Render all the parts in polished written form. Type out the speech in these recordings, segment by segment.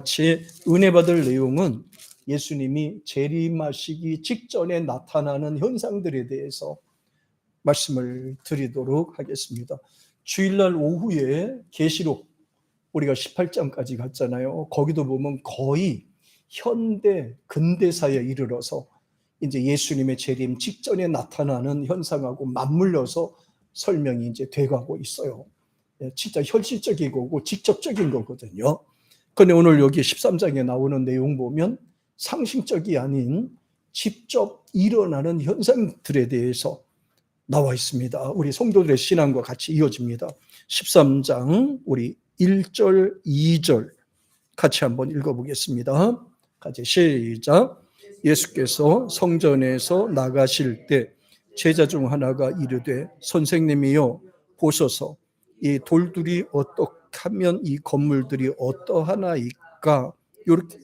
같이 은혜 받을 내용은 예수님이 재림하시기 직전에 나타나는 현상들에 대해서 말씀을 드리도록 하겠습니다. 주일날 오후에 계시록 우리가 18장까지 갔잖아요. 거기도 보면 거의 현대 근대사에 이르러서 이제 예수님의 재림 직전에 나타나는 현상하고 맞물려서 설명이 이제 돼가고 있어요. 진짜 현실적이고 직접적인 거거든요. 그런데 오늘 여기 13장에 나오는 내용 보면 상식적이 아닌 직접 일어나는 현상들에 대해서 나와 있습니다. 우리 성도들의 신앙과 같이 이어집니다. 13장 우리 1절, 2절 같이 한번 읽어보겠습니다. 같이 시작. 예수께서 성전에서 나가실 때 제자 중 하나가 이르되 선생님이여 보소서 이 돌들이 어떻게 하면 이 건물들이 어떠하나이까. 이렇게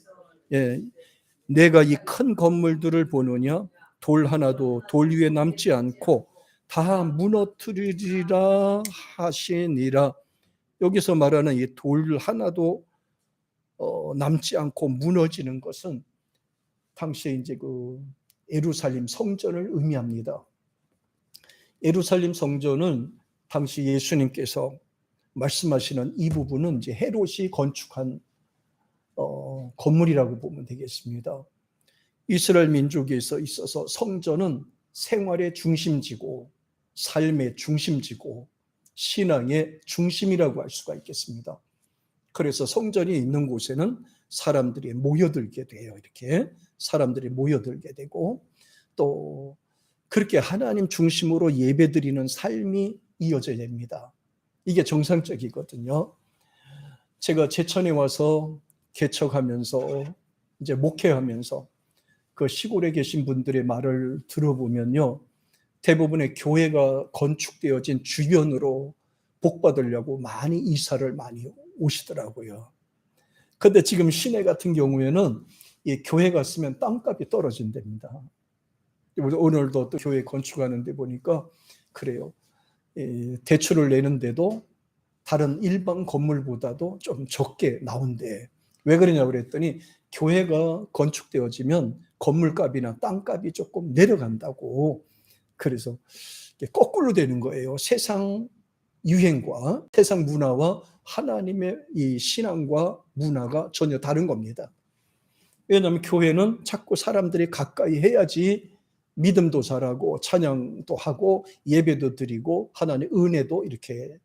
내가 이 큰 건물들을 보느냐 돌 하나도 돌 위에 남지 않고 다 무너뜨리리라 하시니라. 여기서 말하는 이 돌 하나도 남지 않고 무너지는 것은 당시에 이제 그 예루살렘 성전을 의미합니다. 예루살렘 성전은 당시 예수님께서 말씀하시는 이 부분은 이제 헤롯이 건축한 건물이라고 보면 되겠습니다. 이스라엘 민족에서 있어서 성전은 생활의 중심지고 삶의 중심지고 신앙의 중심이라고 할 수가 있겠습니다. 그래서 성전이 있는 곳에는 사람들이 모여들게 돼요. 이렇게 사람들이 모여들게 되고 또 그렇게 하나님 중심으로 예배드리는 삶이 이어져야 됩니다. 이게 정상적이거든요. 제가 제천에 와서 개척하면서 이제 목회하면서 그 시골에 계신 분들의 말을 들어보면요, 대부분의 교회가 건축되어진 주변으로 복 받으려고 많이 이사를 많이 오시더라고요. 근데 지금 시내 같은 경우에는 이 교회 갔으면 땅값이 떨어진답니다. 오늘도 또 교회 건축하는데 보니까 그래요. 대출을 내는데도 다른 일반 건물보다도 좀 적게 나온대. 왜 그러냐고 그랬더니 교회가 건축되어지면 건물값이나 땅값이 조금 내려간다고. 그래서 거꾸로 되는 거예요. 세상 유행과 세상 문화와 하나님의 이 신앙과 문화가 전혀 다른 겁니다. 왜냐하면 교회는 자꾸 사람들이 가까이 해야지 믿음도 자라고 찬양도 하고 예배도 드리고 하나님의 은혜도 이렇게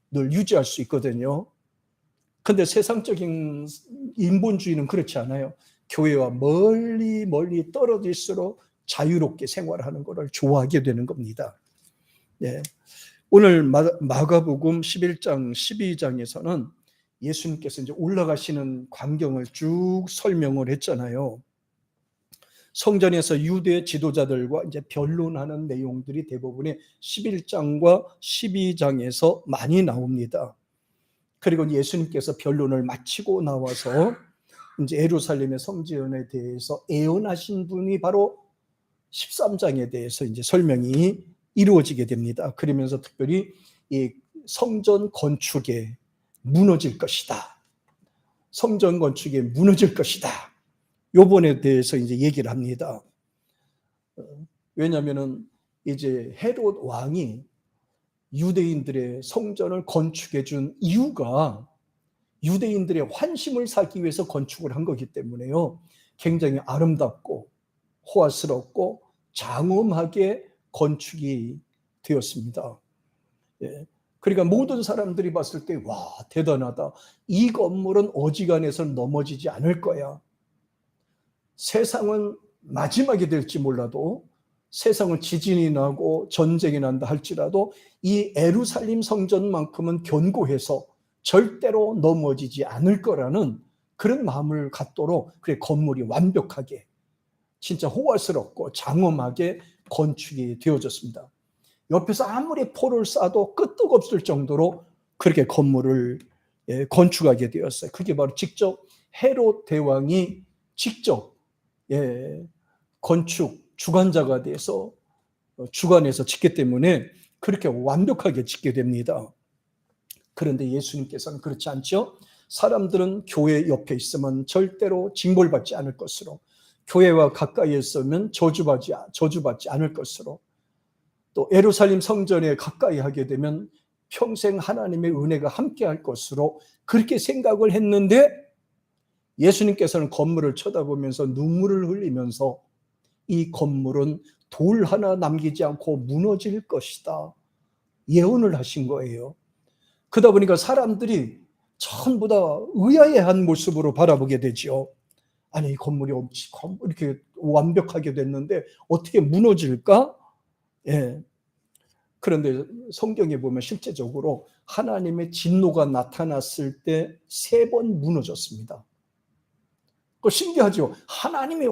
늘 유지할 수 있거든요. 근데 세상적인 인본주의는 그렇지 않아요. 교회와 멀리 멀리 떨어질수록 자유롭게 생활하는 것을 좋아하게 되는 겁니다. 네. 오늘 마가복음 11장, 12장에서는 예수님께서 이제 올라가시는 광경을 쭉 설명을 했잖아요. 성전에서 유대 지도자들과 이제 변론하는 내용들이 대부분의 11장과 12장에서 많이 나옵니다. 그리고 예수님께서 변론을 마치고 나와서 이제 예루살렘의 성전에 대해서 예언하신 분이 바로 13장에 대해서 이제 설명이 이루어지게 됩니다. 그러면서 특별히 이 성전 건축에 무너질 것이다. 성전 건축에 무너질 것이다. 요번에 대해서 이제 얘기를 합니다. 왜냐하면은 이제 헤롯 왕이 유대인들의 성전을 건축해 준 이유가 유대인들의 환심을 사기 위해서 건축을 한 거기 때문에요. 굉장히 아름답고 호화스럽고 장엄하게 건축이 되었습니다. 예. 그러니까 모든 사람들이 봤을 때 와, 대단하다. 이 건물은 어지간해서는 넘어지지 않을 거야. 세상은 마지막이 될지 몰라도 세상은 지진이 나고 전쟁이 난다 할지라도 이 예루살렘 성전만큼은 견고해서 절대로 넘어지지 않을 거라는 그런 마음을 갖도록 그래 건물이 완벽하게 진짜 호화스럽고 장엄하게 건축이 되어졌습니다. 옆에서 아무리 포를 쏴도 끄떡없을 정도로 그렇게 건물을 건축하게 되었어요. 그게 바로 직접 헤롯 대왕이 직접 건축 주관자가 돼서 주관해서 짓기 때문에 그렇게 완벽하게 짓게 됩니다. 그런데 예수님께서는 그렇지 않죠. 사람들은 교회 옆에 있으면 절대로 징벌받지 않을 것으로, 교회와 가까이에 있으면 저주받지 않을 것으로, 또 예루살렘 성전에 가까이 하게 되면 평생 하나님의 은혜가 함께할 것으로 그렇게 생각을 했는데, 예수님께서는 건물을 쳐다보면서 눈물을 흘리면서 이 건물은 돌 하나 남기지 않고 무너질 것이다 예언을 하신 거예요. 그러다 보니까 사람들이 전부 다 의아해한 모습으로 바라보게 되죠. 아니, 이 건물이 이렇게 완벽하게 됐는데 어떻게 무너질까? 예. 그런데 성경에 보면 실제적으로 하나님의 진노가 나타났을 때 3번 무너졌습니다. 그 신기하죠. 하나님이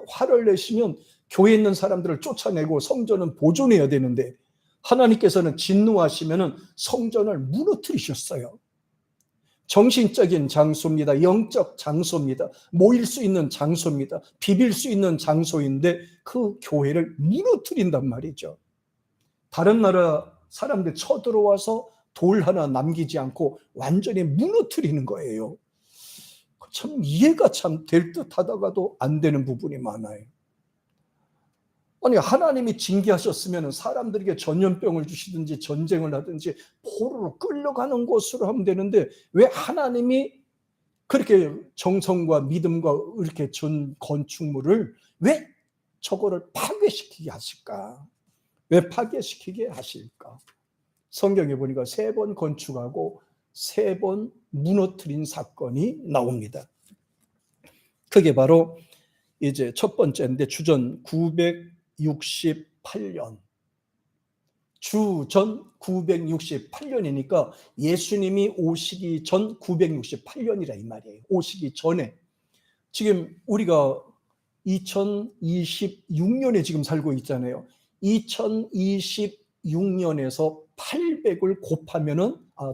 화를 내시면 교회에 있는 사람들을 쫓아내고 성전은 보존해야 되는데, 하나님께서는 진노하시면 성전을 무너뜨리셨어요. 정신적인 장소입니다. 영적 장소입니다. 모일 수 있는 장소입니다. 비빌 수 있는 장소인데 그 교회를 무너뜨린단 말이죠. 다른 나라 사람들 쳐들어와서 돌 하나 남기지 않고 완전히 무너뜨리는 거예요. 참 이해가 참 될 듯 하다가도 안 되는 부분이 많아요. 아니, 하나님이 징계하셨으면 사람들에게 전염병을 주시든지 전쟁을 하든지 포로로 끌려가는 곳으로 하면 되는데, 왜 하나님이 그렇게 정성과 믿음과 이렇게 준 건축물을 왜 저거를 파괴시키게 하실까? 왜 파괴시키게 하실까? 성경에 보니까 3번 건축하고 3번 무너뜨린 사건이 나옵니다. 그게 바로 이제 첫 번째인데, 주전 968년, 주전 968년이니까 예수님이 오시기 전 968년이라 이 말이에요. 오시기 전에. 지금 우리가 2026년에 지금 살고 있잖아요. 2026년에서 800을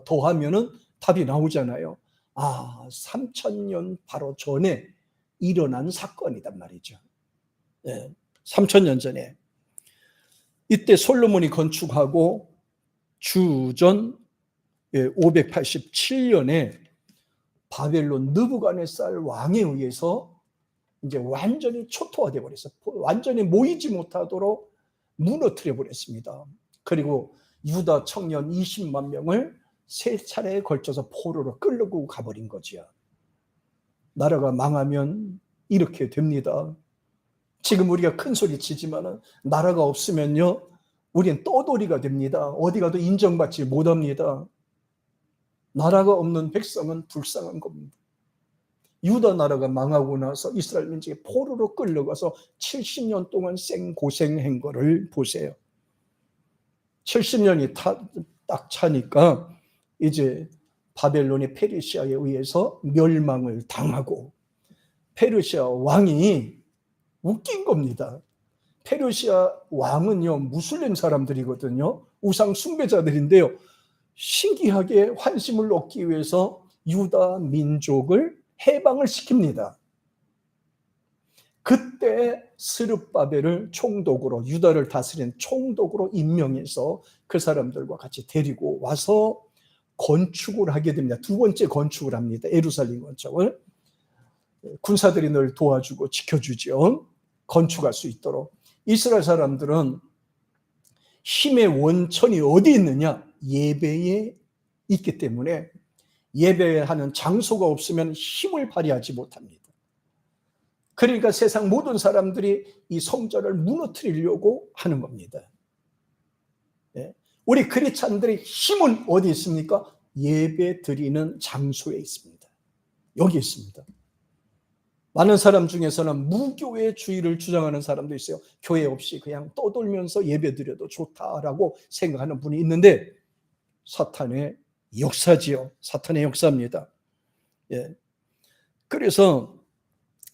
더하면은 답이 나오잖아요. 3000년 바로 전에 일어난 사건이란 말이죠. 3000년 전에. 이때 솔로몬이 건축하고 주전 587년에 바벨론 느부갓네살 왕에 의해서 이제 완전히 초토화되어 버렸어요. 완전히 모이지 못하도록 무너뜨려 버렸습니다. 그리고 유다 청년 20만 명을 3차례에 걸쳐서 포로로 끌고 가버린 거지요. 나라가 망하면 이렇게 됩니다. 지금 우리가 큰 소리 치지만 나라가 없으면요, 우리는 떠돌이가 됩니다. 어디 가도 인정받지 못합니다. 나라가 없는 백성은 불쌍한 겁니다. 유다 나라가 망하고 나서 이스라엘 민족이 포로로 끌려가서 70년 동안 생고생한 거를 보세요. 70년이 딱 차니까 이제 바벨론의 페르시아에 의해서 멸망을 당하고, 페르시아 왕이 웃긴 겁니다. 페르시아 왕은요, 무슬림 사람들이거든요. 우상 숭배자들인데요. 신기하게 환심을 얻기 위해서 유다 민족을 해방을 시킵니다. 그때 스룹바벨을 총독으로, 유다를 다스린 총독으로 임명해서 그 사람들과 같이 데리고 와서 건축을 하게 됩니다. 2번째 건축을 합니다. 예루살렘 건축을. 군사들이 늘 도와주고 지켜주죠. 건축할 수 있도록. 이스라엘 사람들은 힘의 원천이 어디 있느냐? 예배에 있기 때문에 예배하는 장소가 없으면 힘을 발휘하지 못합니다. 그러니까 세상 모든 사람들이 이 성전을 무너뜨리려고 하는 겁니다. 우리 크리스찬들의 힘은 어디 있습니까? 예배 드리는 장소에 있습니다. 여기 있습니다. 많은 사람 중에서는 무교회주의를 주장하는 사람도 있어요. 교회 없이 그냥 떠돌면서 예배 드려도 좋다라고 생각하는 분이 있는데, 사탄의 역사지요. 사탄의 역사입니다. 그래서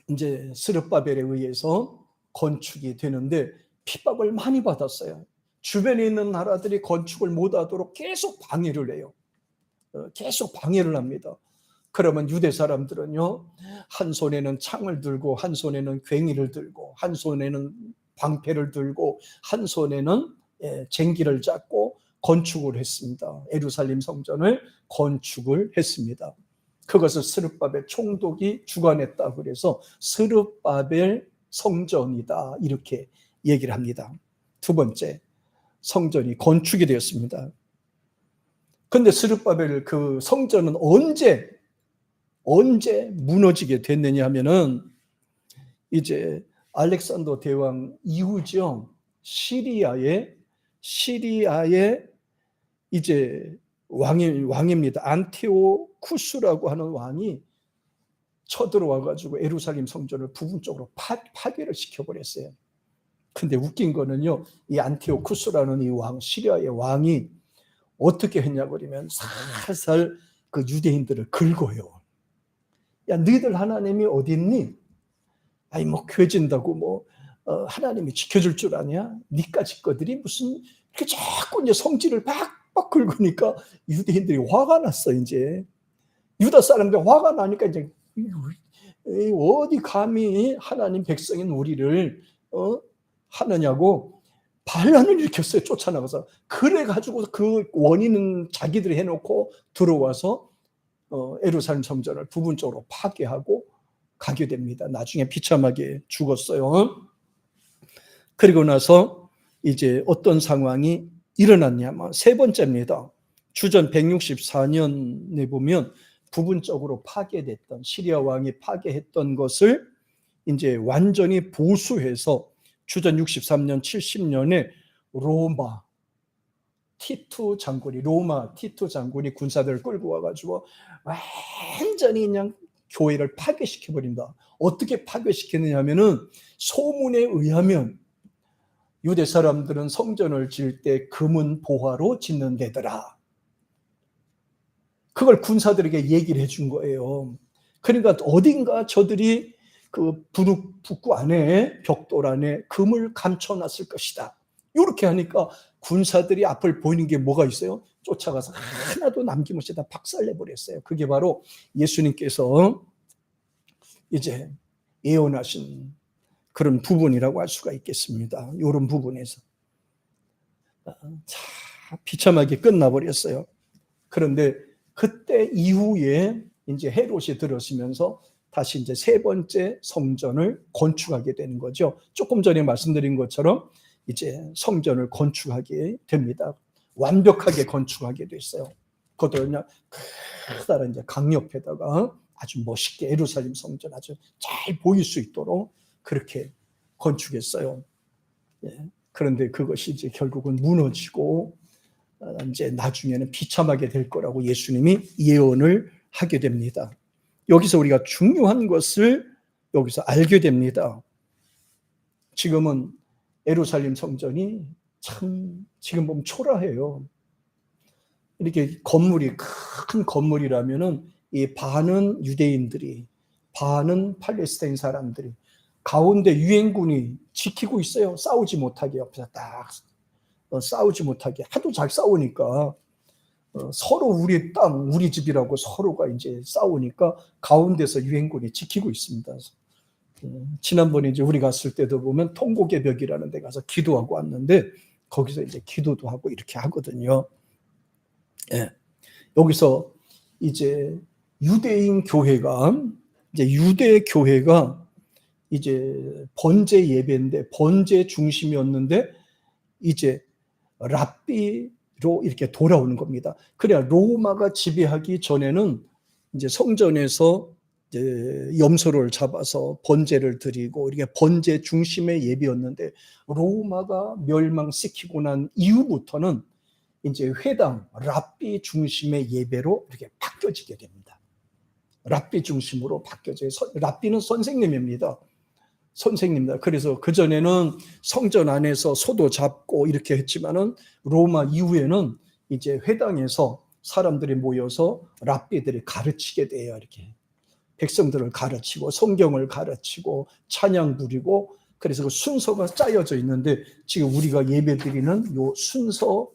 이제 스룹바벨에 의해서 건축이 되는데 핍박을 많이 받았어요. 주변에 있는 나라들이 건축을 못하도록 계속 방해를 해요. 계속 방해를 합니다. 그러면 유대 사람들은요, 한 손에는 창을 들고, 한 손에는 괭이를 들고, 한 손에는 방패를 들고, 한 손에는 쟁기를 잡고 건축을 했습니다. 예루살렘 성전을 건축을 했습니다. 그것을 스룹바벨 총독이 주관했다. 그래서 스룹바벨 성전이다. 이렇게 얘기를 합니다. 두 번째, 성전이 건축이 되었습니다. 근데 스룹바벨 그 성전은 언제 무너지게 됐느냐 하면은 이제 알렉산더 대왕 이후죠. 시리아의 이제 왕입니다. 안티오쿠스라고 하는 왕이 쳐들어와 가지고 예루살렘 성전을 부분적으로 파괴를 시켜버렸어요. 근데 웃긴 거는요, 이 안티오쿠스라는 이 왕, 시리아의 왕이 어떻게 했냐 그러면 살살 그 유대인들을 긁어요. 야, 너희들 하나님이 어디 있니? 아니 뭐 괴진다고 뭐 하나님이 지켜줄 줄 아냐? 니까지 것들이 무슨 이렇게 자꾸 이제 성질을 팍팍 긁으니까 유대인들이 화가 났어. 이제 유다 사람들 화가 나니까 이제 어디 감히 하나님 백성인 우리를 하느냐고 반란을 일으켰어요. 쫓아나가서. 그래가지고 그 원인은 자기들이 해놓고 들어와서 예루살렘 성전을 부분적으로 파괴하고 가게 됩니다. 나중에 비참하게 죽었어요. 그리고 나서 이제 어떤 상황이 일어났냐면 세 번째입니다. 주전 164년에 보면 부분적으로 파괴됐던 시리아 왕이 파괴했던 것을 이제 완전히 보수해서 주전 63년 70년에 로마 티투 장군이 군사들을 끌고 와가지고 완전히 그냥 교회를 파괴시켜버린다. 어떻게 파괴시켰느냐 하면은 소문에 의하면 유대 사람들은 성전을 지을 때 금은 보화로 짓는 데더라. 그걸 군사들에게 얘기를 해준 거예요. 그러니까 어딘가 저들이 그 북구 안에 벽돌 안에 금을 감춰놨을 것이다. 이렇게 하니까 군사들이 앞을 보이는 게 뭐가 있어요? 쫓아가서 하나도 남김없이 다 박살내버렸어요. 그게 바로 예수님께서 이제 예언하신 그런 부분이라고 할 수가 있겠습니다. 이런 부분에서 비참하게 끝나버렸어요. 그런데 그때 이후에 이제 헤롯이 들어서면서 다시 이제 세 번째 성전을 건축하게 되는 거죠. 조금 전에 말씀드린 것처럼 이제 성전을 건축하게 됩니다. 완벽하게 건축하게 됐어요. 그것도 그냥 크다란 이제 강 옆에다가 아주 멋있게 예루살렘 성전 아주 잘 보일 수 있도록 그렇게 건축했어요. 예. 그런데 그것이 이제 결국은 무너지고 이제 나중에는 비참하게 될 거라고 예수님이 예언을 하게 됩니다. 여기서 우리가 중요한 것을 여기서 알게 됩니다. 지금은 예루살렘 성전이 참 지금 보면 초라해요. 이렇게 건물이 큰 건물이라면은 이 반은 유대인들이, 반은 팔레스타인 사람들이, 가운데 유엔군이 지키고 있어요. 싸우지 못하게 옆에서 딱 싸우지 못하게 하도 잘 싸우니까 서로 우리 땅, 우리 집이라고 서로가 이제 싸우니까 가운데서 유엔군이 지키고 있습니다. 지난번에 이제 우리 갔을 때도 보면 통곡의 벽이라는 데 가서 기도하고 왔는데 거기서 이제 기도도 하고 이렇게 하거든요. 예. 여기서 이제 유대인 교회가 유대 교회가 이제 번제 예배인데 번제 중심이었는데 이제 랍비로 이렇게 돌아오는 겁니다. 그래야 로마가 지배하기 전에는 이제 성전에서 이제 염소를 잡아서 번제를 드리고 이렇게 번제 중심의 예배였는데 로마가 멸망시키고 난 이후부터는 이제 회당 랍비 중심의 예배로 이렇게 바뀌어지게 됩니다. 랍비 중심으로 바뀌어져요. 랍비는 선생님입니다. 선생님입니다. 그래서 그전에는 성전 안에서 소도 잡고 이렇게 했지만은 로마 이후에는 이제 회당에서 사람들이 모여서 랍비들이 가르치게 돼요. 이렇게 백성들을 가르치고 성경을 가르치고 찬양 부리고 그래서 그 순서가 짜여져 있는데 지금 우리가 예배드리는 요 순서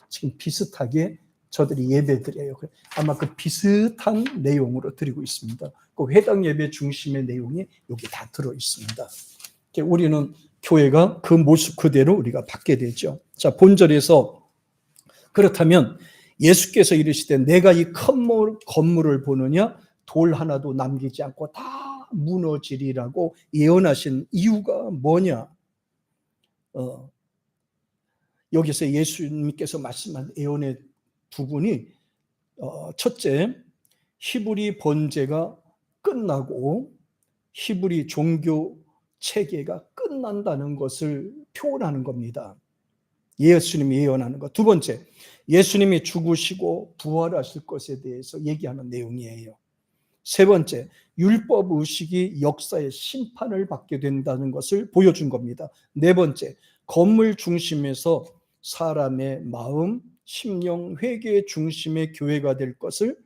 지금 비슷하게 저들이 예배드려요. 아마 그 비슷한 내용으로 드리고 있습니다. 그 회당 예배 중심의 내용이 여기 다 들어 있습니다. 우리는 교회가 그 모습 그대로 우리가 받게 되죠. 자, 본절에서 그렇다면 예수께서 이르시되 내가 이 큰 건물을 보느냐 돌 하나도 남기지 않고 다 무너지리라고 예언하신 이유가 뭐냐? 여기서 예수님께서 말씀한 예언의 부분이 첫째, 히브리 번제가 끝나고 히브리 종교 체계가 끝난다는 것을 표현하는 겁니다. 예수님이 예언하는 것. 두 번째, 예수님이 죽으시고 부활하실 것에 대해서 얘기하는 내용이에요. 세 번째, 율법 의식이 역사의 심판을 받게 된다는 것을 보여준 겁니다. 네 번째, 건물 중심에서 사람의 마음, 심령, 회개의 중심의 교회가 될 것을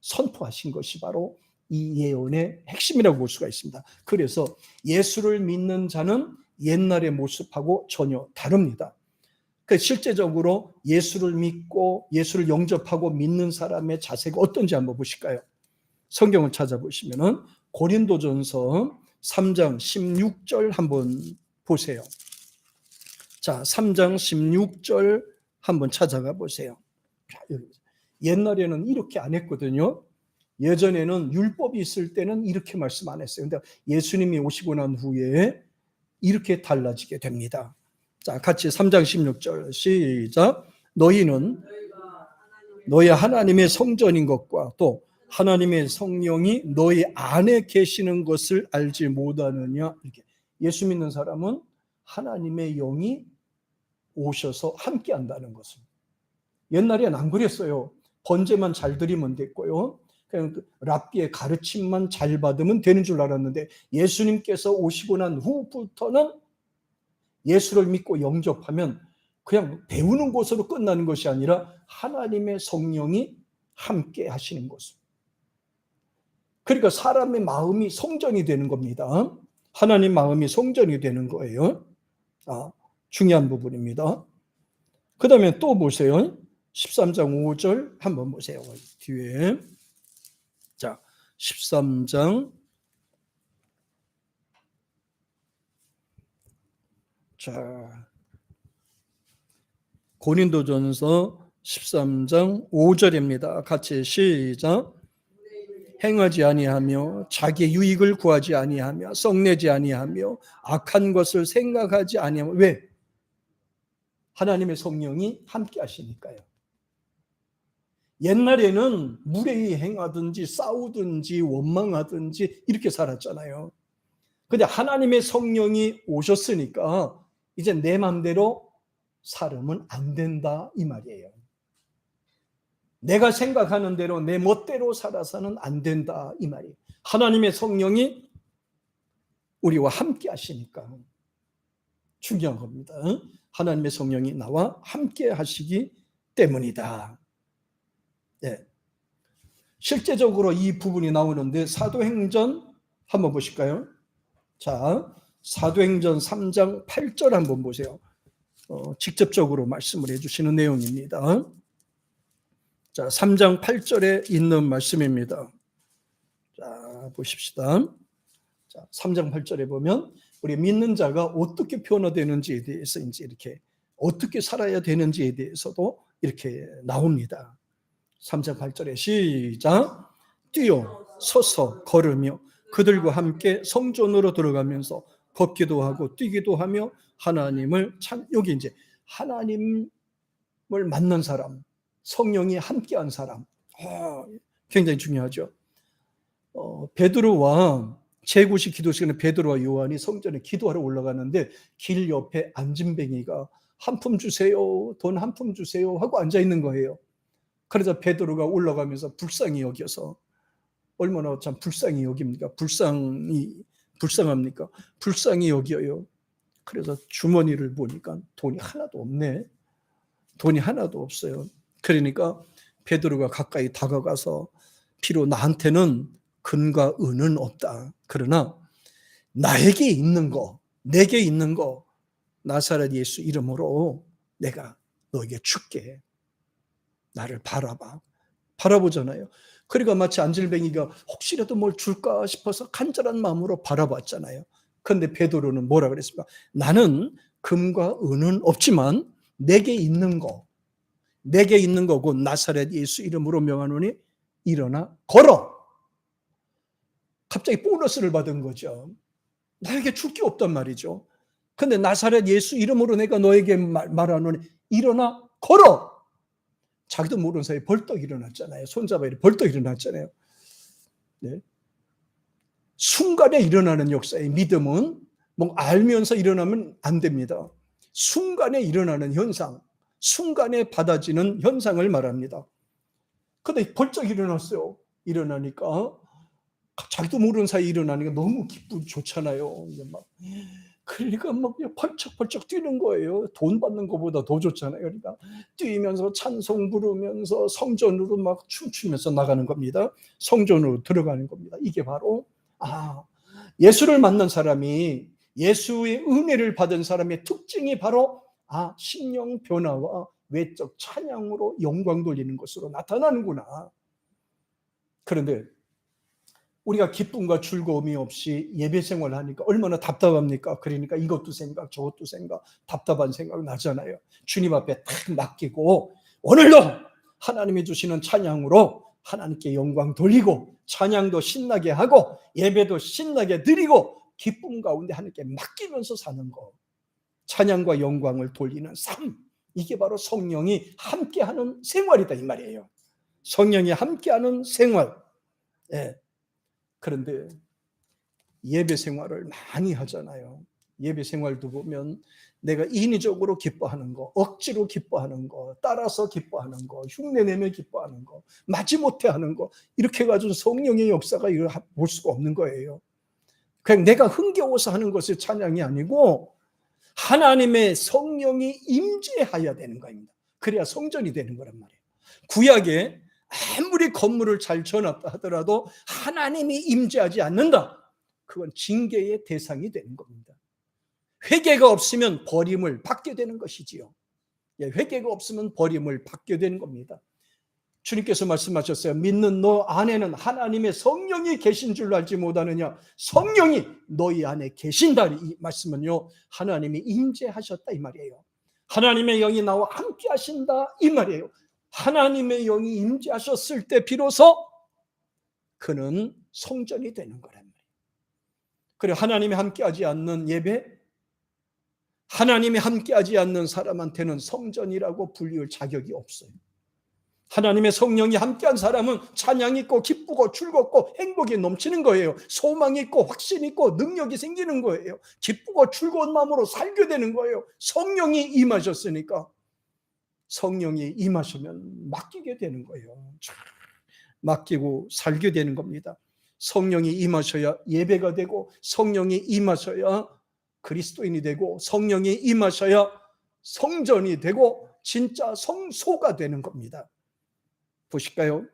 선포하신 것이 바로 이 예언의 핵심이라고 볼 수가 있습니다. 그래서 예수를 믿는 자는 옛날의 모습하고 전혀 다릅니다. 실제적으로 예수를 믿고 예수를 영접하고 믿는 사람의 자세가 어떤지 한번 보실까요? 성경을 찾아보시면은 고린도전서 3장 16절 한번 보세요. 자, 3장 16절 한번 찾아가 보세요. 옛날에는 이렇게 안 했거든요. 예전에는 율법이 있을 때는 이렇게 말씀 안 했어요. 근데 예수님이 오시고 난 후에 이렇게 달라지게 됩니다. 자, 같이 3장 16절 시작. 너희는 너희 하나님의 성전인 것과 또 하나님의 성령이 너희 안에 계시는 것을 알지 못하느냐. 이렇게 예수 믿는 사람은 하나님의 영이 오셔서 함께 한다는 것을. 옛날에는 안 그랬어요. 번제만 잘 드리면 됐고요. 그냥 랍비의 가르침만 잘 받으면 되는 줄 알았는데 예수님께서 오시고 난 후부터는 예수를 믿고 영접하면 그냥 배우는 것으로 끝나는 것이 아니라 하나님의 성령이 함께 하시는 것을. 그러니까 사람의 마음이 성전이 되는 겁니다. 하나님 마음이 성전이 되는 거예요. 중요한 부분입니다. 그 다음에 또 보세요. 13장 5절 한번 보세요. 뒤에. 자, 13장. 자, 고린도전서 13장 5절입니다. 같이 시작. 행하지 아니하며 자기 유익을 구하지 아니하며 썩내지 아니하며 악한 것을 생각하지 아니하며. 왜? 하나님의 성령이 함께 하시니까요. 옛날에는 무례히 행하든지 싸우든지 원망하든지 이렇게 살았잖아요. 근데 하나님의 성령이 오셨으니까 이제 내 마음대로 살으면 안 된다 이 말이에요. 내가 생각하는 대로 내 멋대로 살아서는 안 된다 이 말이에요. 하나님의 성령이 우리와 함께 하시니까 중요한 겁니다. 하나님의 성령이 나와 함께 하시기 때문이다. 네. 실제적으로 이 부분이 나오는데 사도행전 한번 보실까요? 자, 사도행전 3장 8절 한번 보세요. 직접적으로 말씀을 해주시는 내용입니다. 자, 3장 8절에 있는 말씀입니다. 자, 보십시다. 자, 3장 8절에 보면 우리 믿는 자가 어떻게 변화되는지에 대해서 이제 이렇게 어떻게 살아야 되는지에 대해서도 이렇게 나옵니다. 3장 8절에 시작. 뛰어 서서 걸으며 그들과 함께 성전으로 들어가면서 걷기도 하고 뛰기도 하며 하나님을 여기 이제 하나님을 만난 사람, 성령이 함께한 사람, 굉장히 중요하죠. 베드로와 제9식 기도 시간에 베드로와 요한이 성전에 기도하러 올라가는데 길 옆에 안진뱅이가 한 푼 주세요, 돈 한 푼 주세요 하고 앉아 있는 거예요. 그래서 베드로가 올라가면서 불쌍히 여겨서, 얼마나 참 불쌍히 여깁니까? 불쌍합니까? 불쌍히 여겨요. 그래서 주머니를 보니까 돈이 하나도 없네. 돈이 하나도 없어요. 그러니까 베드로가 가까이 다가가서 비록 나한테는 금과 은은 없다. 그러나 나에게 있는 거, 내게 있는 거 나사렛 예수 이름으로 내가 너에게 줄게. 나를 바라봐. 바라보잖아요. 그러니까 마치 안질뱅이가 혹시라도 뭘 줄까 싶어서 간절한 마음으로 바라봤잖아요. 그런데 베드로는 뭐라 그랬습니까? 나는 금과 은은 없지만 내게 있는 거, 내게 있는 거고 나사렛 예수 이름으로 명하노니 일어나 걸어. 갑자기 보너스를 받은 거죠. 나에게 줄 게 없단 말이죠. 근데 나사렛 예수 이름으로 내가 너에게 말하노니 일어나 걸어. 자기도 모르는 사이에 벌떡 일어났잖아요. 손잡아 벌떡 일어났잖아요. 네. 순간에 일어나는 역사의 믿음은 뭐 알면서 일어나면 안 됩니다. 순간에 일어나는 현상, 순간에 받아지는 현상을 말합니다. 근데 벌쩍 일어났어요. 일어나니까 자기도 모르는 사이에 일어나니까 너무 기쁘고 좋잖아요. 그러니까 막 펄쩍펄쩍 뛰는 거예요. 돈 받는 것보다 더 좋잖아요. 그러니까 뛰면서 찬송 부르면서 성전으로 막 춤추면서 나가는 겁니다. 성전으로 들어가는 겁니다. 이게 바로 예수를 만난 사람이, 예수의 은혜를 받은 사람의 특징이 바로 심령 변화와 외적 찬양으로 영광 돌리는 것으로 나타나는구나. 그런데 우리가 기쁨과 즐거움이 없이 예배 생활을 하니까 얼마나 답답합니까? 그러니까 이것도 생각 저것도 생각, 답답한 생각 나잖아요. 주님 앞에 탁 맡기고 오늘도 하나님이 주시는 찬양으로 하나님께 영광 돌리고 찬양도 신나게 하고 예배도 신나게 드리고 기쁨 가운데 하나님께 맡기면서 사는 거, 찬양과 영광을 돌리는 삶, 이게 바로 성령이 함께하는 생활이다 이 말이에요. 성령이 함께하는 생활. 예. 그런데 예배 생활을 많이 하잖아요. 예배 생활도 보면 내가 인위적으로 기뻐하는 거, 억지로 기뻐하는 거, 따라서 기뻐하는 거, 흉내내며 기뻐하는 거, 마지못해 하는 거, 이렇게 해가지고 성령의 역사가 볼 수가 없는 거예요. 그냥 내가 흥겨워서 하는 것이 찬양이 아니고 하나님의 성령이 임재하여야 되는 겁니다. 그래야 성전이 되는 거란 말이에요. 구약에 아무리 건물을 잘 지어놨다 하더라도 하나님이 임재하지 않는다, 그건 징계의 대상이 되는 겁니다. 회개가 없으면 버림을 받게 되는 것이지요. 회개가 없으면 버림을 받게 되는 겁니다. 주님께서 말씀하셨어요. 믿는 너 안에는 하나님의 성령이 계신 줄 알지 못하느냐. 성령이 너희 안에 계신다. 이 말씀은요, 하나님이 임재하셨다 이 말이에요. 하나님의 영이 나와 함께 하신다 이 말이에요. 하나님의 영이 임재하셨을 때 비로소 그는 성전이 되는 거란 말이에요. 그리고 하나님이 함께하지 않는 예배, 하나님이 함께하지 않는 사람한테는 성전이라고 불리울 자격이 없어요. 하나님의 성령이 함께한 사람은 찬양이 있고 기쁘고 즐겁고 행복이 넘치는 거예요. 소망이 있고 확신이 있고 능력이 생기는 거예요. 기쁘고 즐거운 마음으로 살게 되는 거예요. 성령이 임하셨으니까. 성령이 임하시면 맡기게 되는 거예요. 맡기고 살게 되는 겁니다. 성령이 임하셔야 예배가 되고, 성령이 임하셔야 그리스도인이 되고, 성령이 임하셔야 성전이 되고 진짜 성소가 되는 겁니다. 보실까요?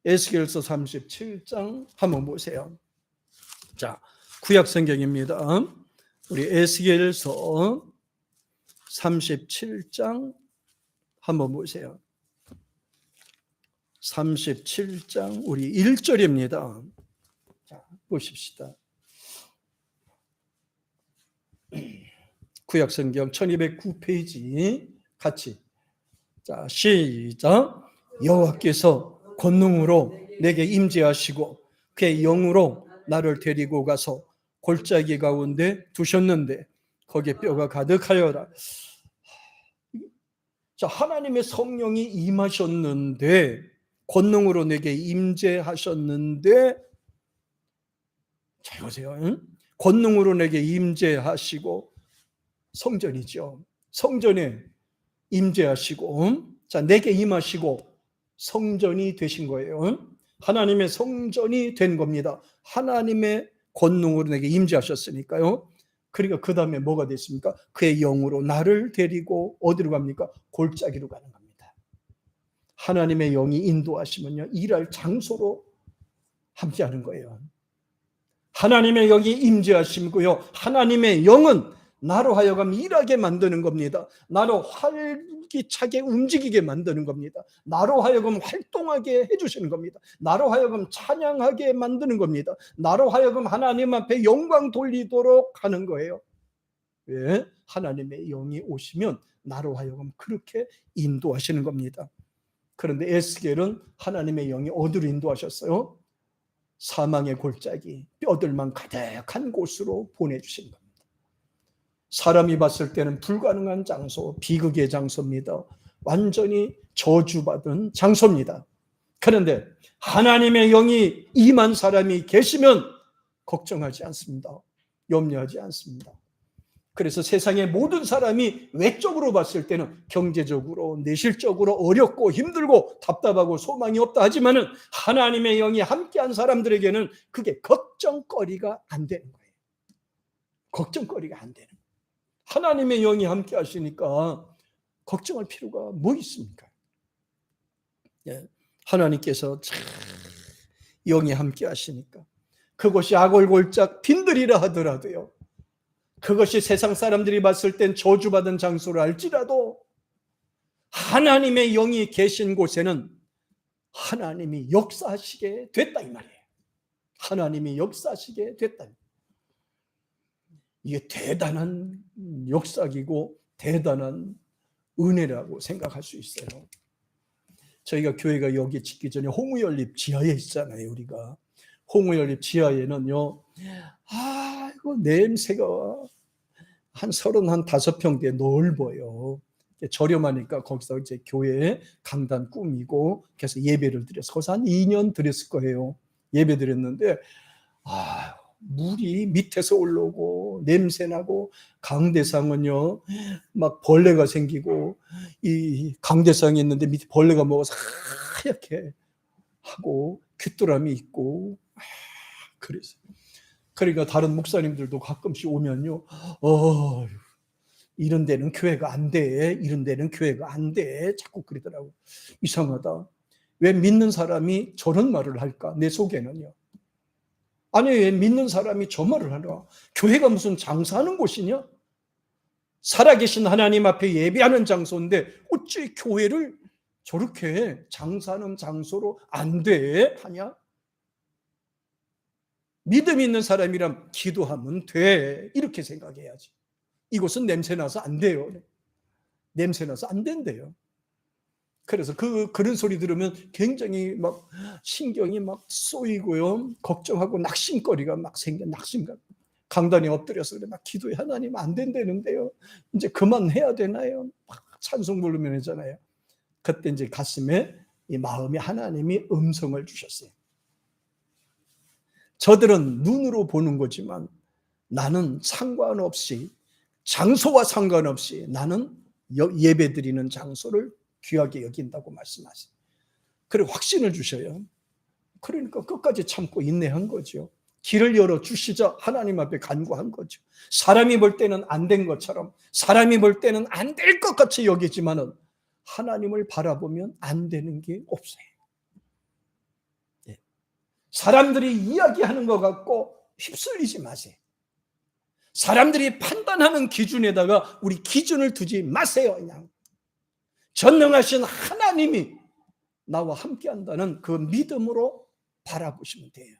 에스겔서 37장 한번 보세요. 자, 구약 성경입니다. 우리 에스겔서 37장 한번 보세요. 37장 우리 1절입니다. 자, 보십시다. 구약 성경 1209페이지 같이. 자, 시작. 여호와께서 권능으로 내게 임재하시고 그의 영으로 나를 데리고 가서 골짜기 가운데 두셨는데 거기에 뼈가 가득하여라. 자, 하나님의 성령이 임하셨는데, 권능으로 내게 임재하셨는데, 잘 보세요. 응? 권능으로 내게 임재하시고, 성전이죠. 성전에 임재하시고, 자, 내게 임하시고 성전이 되신 거예요. 하나님의 성전이 된 겁니다. 하나님의 권능으로 내게 임재하셨으니까요. 그러니까 그 다음에 뭐가 됐습니까? 그의 영으로 나를 데리고 어디로 갑니까? 골짜기로 가는 겁니다. 하나님의 영이 인도하시면요, 일할 장소로 함께하는 거예요. 하나님의 영이 임재하시고요, 하나님의 영은 나로 하여금 일하게 만드는 겁니다. 나로 활기차게 움직이게 만드는 겁니다. 나로 하여금 활동하게 해주시는 겁니다. 나로 하여금 찬양하게 만드는 겁니다. 나로 하여금 하나님 앞에 영광 돌리도록 하는 거예요. 왜? 하나님의 영이 오시면 나로 하여금 그렇게 인도하시는 겁니다. 그런데 에스겔은 하나님의 영이 어디로 인도하셨어요? 사망의 골짜기, 뼈들만 가득한 곳으로 보내주신 겁니다. 사람이 봤을 때는 불가능한 장소, 비극의 장소입니다. 완전히 저주받은 장소입니다. 그런데 하나님의 영이 임한 사람이 계시면 걱정하지 않습니다. 염려하지 않습니다. 그래서 세상의 모든 사람이 외적으로 봤을 때는 경제적으로, 내실적으로 어렵고 힘들고 답답하고 소망이 없다 하지만은 하나님의 영이 함께한 사람들에게는 그게 걱정거리가 안 되는 거예요. 걱정거리가 안 되는 거예요. 하나님의 영이 함께 하시니까 걱정할 필요가 뭐 있습니까? 예, 하나님께서 참 영이 함께 하시니까 그것이 아골골짝 빈들이라 하더라도요, 그것이 세상 사람들이 봤을 땐 저주받은 장소를 알지라도 하나님의 영이 계신 곳에는 하나님이 역사하시게 됐다 이 말이에요. 하나님이 역사하시게 됐다. 이게 대단한 역사이고 대단한 은혜라고 생각할 수 있어요. 저희가 교회가 여기 짓기 전에 홍우연립 지하에 있잖아요. 우리가 홍우연립 지하에는요, 아이고 냄새가 한 35평대 넓어요. 저렴하니까 거기서 이제 교회 강단 꾸미고 그래서 예배를 드려서 거기서 한 2년 드렸을 거예요. 예배 드렸는데 물이 밑에서 올라오고 냄새나고, 강대상은요 막 벌레가 생기고, 이 강대상이 있는데 밑에 벌레가 먹어서 하얗게 하고 귀뚜라미 있고, 그래서 그러니까 다른 목사님들도 가끔씩 오면요, 이런 데는 교회가 안 돼, 이런 데는 교회가 안 돼, 자꾸 그러더라고. 이상하다. 왜 믿는 사람이 저런 말을 할까? 내 속에는요. 아니, 왜 믿는 사람이 저 말을 하나? 교회가 무슨 장사하는 곳이냐? 살아계신 하나님 앞에 예배하는 장소인데 어찌 교회를 저렇게 장사하는 장소로 안 돼? 하냐? 믿음 있는 사람이란 기도하면 돼, 이렇게 생각해야지. 이곳은 냄새나서 안 돼요. 냄새나서 안 된대요. 그래서 그런 소리 들으면 굉장히 막 신경이 막 쏘이고요, 걱정하고 낙심거리가 막 생겨. 낙심감. 강단에 엎드려서 그래, 막 기도해. 하나님 안 된다는데요, 이제 그만해야 되나요? 막 찬송 부르면 하잖아요. 그때 이제 가슴에 이 마음에 하나님이 음성을 주셨어요. 저들은 눈으로 보는 거지만 나는 상관없이, 장소와 상관없이 나는 예배드리는 장소를 귀하게 여긴다고 말씀하세요. 그리고 확신을 주셔요. 그러니까 끝까지 참고 인내한 거죠. 길을 열어주시자 하나님 앞에 간구한 거죠. 사람이 볼 때는 안 된 것처럼, 사람이 볼 때는 안 될 것 같이 여기지만은 하나님을 바라보면 안 되는 게 없어요. 사람들이 이야기하는 것 같고 휩쓸리지 마세요. 사람들이 판단하는 기준에다가 우리 기준을 두지 마세요. 그냥 전능하신 하나님이 나와 함께한다는 그 믿음으로 바라보시면 돼요.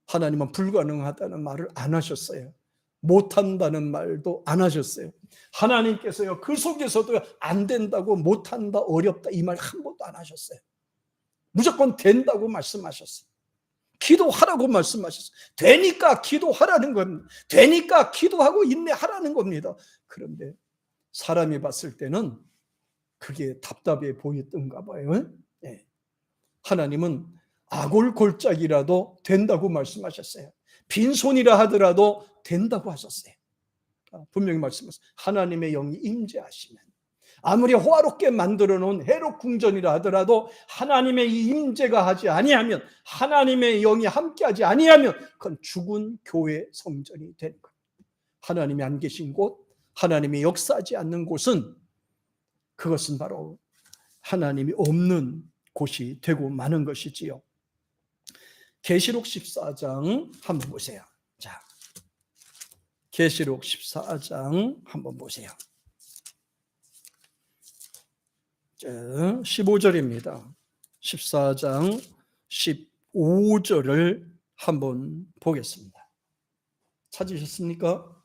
하나님은 불가능하다는 말을 안 하셨어요. 못한다는 말도 안 하셨어요. 하나님께서요, 그 속에서도 안 된다고, 못한다, 어렵다 이 말 한 번도 안 하셨어요. 무조건 된다고 말씀하셨어요. 기도하라고 말씀하셨어요. 되니까 기도하라는 겁니다. 되니까 기도하고 인내하라는 겁니다. 그런데 사람이 봤을 때는 그게 답답해 보였던가 봐요. 네. 하나님은 아골골짝이라도 된다고 말씀하셨어요. 빈손이라 하더라도 된다고 하셨어요. 분명히 말씀하셨어요. 하나님의 영이 임재하시면, 아무리 호화롭게 만들어 놓은 해롭궁전이라 하더라도 하나님의 이 임재가 하지 아니하면, 하나님의 영이 함께하지 아니하면 그건 죽은 교회 성전이 되는 거예요. 하나님이 안 계신 곳, 하나님이 역사하지 않는 곳은, 그것은 바로 하나님이 없는 곳이 되고 마는 것이지요. 계시록 14장 한번 보세요. 자, 계시록 14장 한번 보세요. 15절입니다. 14장 15절을 한번 보겠습니다. 찾으셨습니까?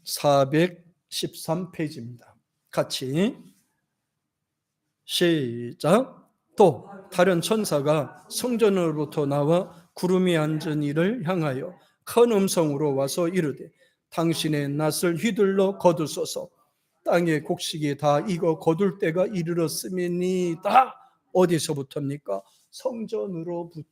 413페이지입니다. 같이 시작. 또 다른 천사가 성전으로부터 나와 구름이 앉은 이를 향하여 큰 음성으로 와서 이르되 당신의 낫을 휘둘러 거두소서. 땅의 곡식이 다 익어 거둘 때가 이르렀음이니이다. 어디서부터입니까? 성전으로부터